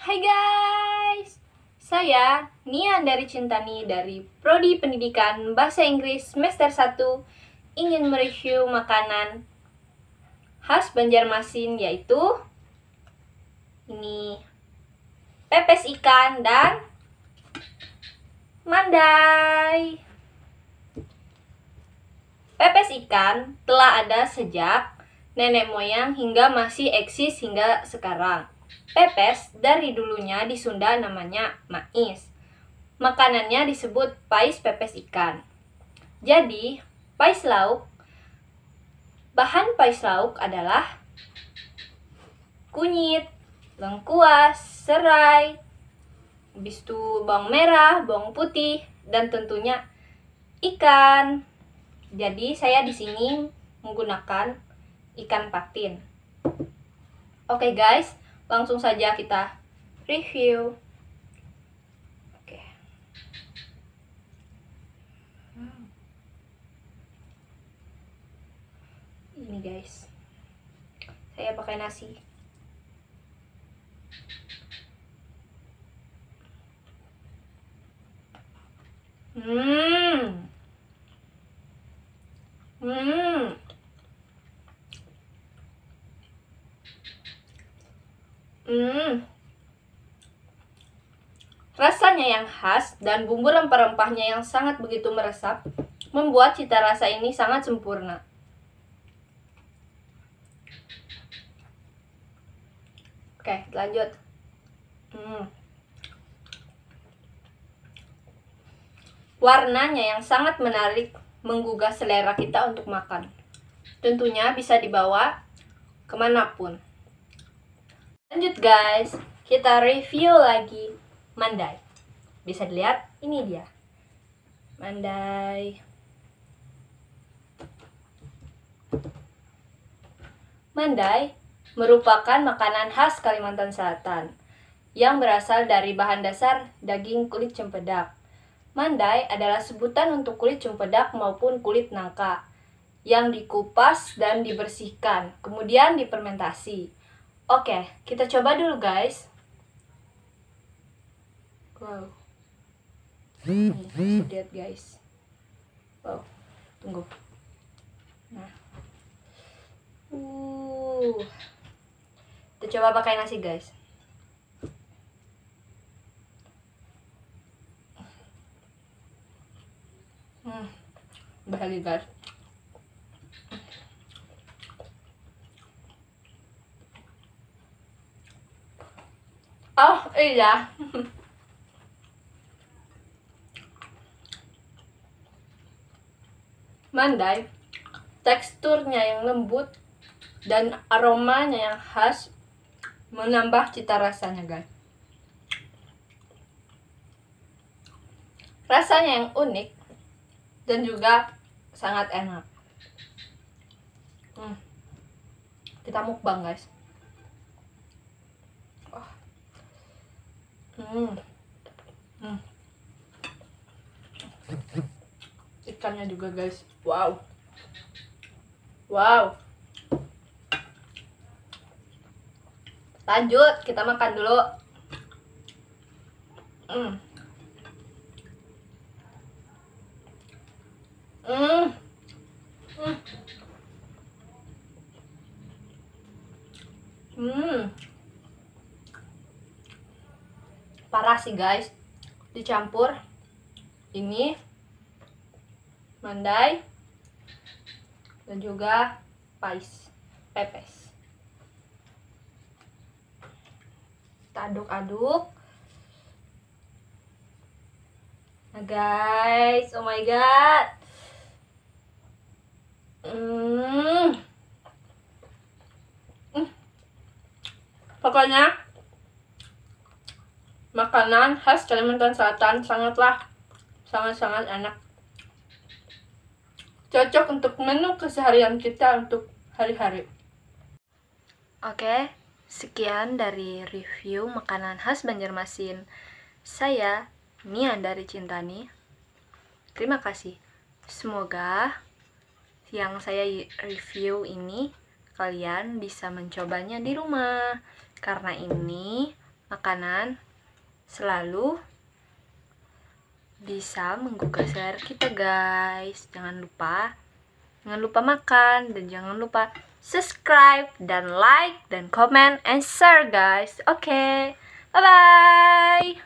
Hai guys, saya Nia dari Cintani dari Prodi Pendidikan Bahasa Inggris semester 1 ingin mereview makanan khas Banjarmasin yaitu ini pepes ikan dan mandai. Pepes ikan telah ada sejak nenek moyang hingga masih eksis hingga sekarang. Pepes dari dulunya di Sunda namanya mais. Makanannya disebut pais pepes ikan. Jadi, bahan pais lauk adalah kunyit, lengkuas, serai, habis itu bawang merah, bawang putih, dan tentunya ikan. Jadi, saya di sini menggunakan ikan patin. Oke guys, langsung saja kita review. Oke. Ini guys, saya pakai nasi. Rasanya yang khas dan bumbu rempah-rempahnya yang sangat begitu meresap membuat cita rasa ini sangat sempurna. Oke, lanjut. Warnanya yang sangat menarik menggugah selera kita untuk makan. Tentunya bisa dibawa kemanapun. Lanjut guys, kita review lagi mandai. Bisa dilihat, ini dia mandai. Mandai merupakan makanan khas Kalimantan Selatan yang berasal dari bahan dasar daging kulit cempedak. Mandai adalah sebutan untuk kulit cempedak maupun kulit nangka yang dikupas dan dibersihkan, kemudian difermentasi. Oke, kita coba dulu guys. Wow. Nih, lihat guys. Wow, tunggu. Nah. Kita coba pakai nasi guys. Bahagia guys. Oh iya. Mandai teksturnya yang lembut dan aromanya yang khas menambah cita rasanya guys. Rasanya yang unik dan juga sangat enak. Kita mukbang guys. Ikannya juga guys. Wow. Lanjut, kita makan dulu. Parah sih guys. Dicampur ini mandai dan juga pepes. Kita aduk-aduk. Nah guys, oh my god. Pokoknya makanan khas Kalimantan Selatan sangat enak. Cocok untuk menu keseharian kita untuk hari-hari. Oke, sekian dari review makanan khas Banjarmasin. Saya Nia dari Cintani. Terima kasih. Semoga yang saya review ini kalian bisa mencobanya di rumah, karena ini makanan selalu bisa menggugah selera kita, guys. Jangan lupa makan, dan jangan lupa subscribe dan like dan comment and share, guys. Oke, bye bye.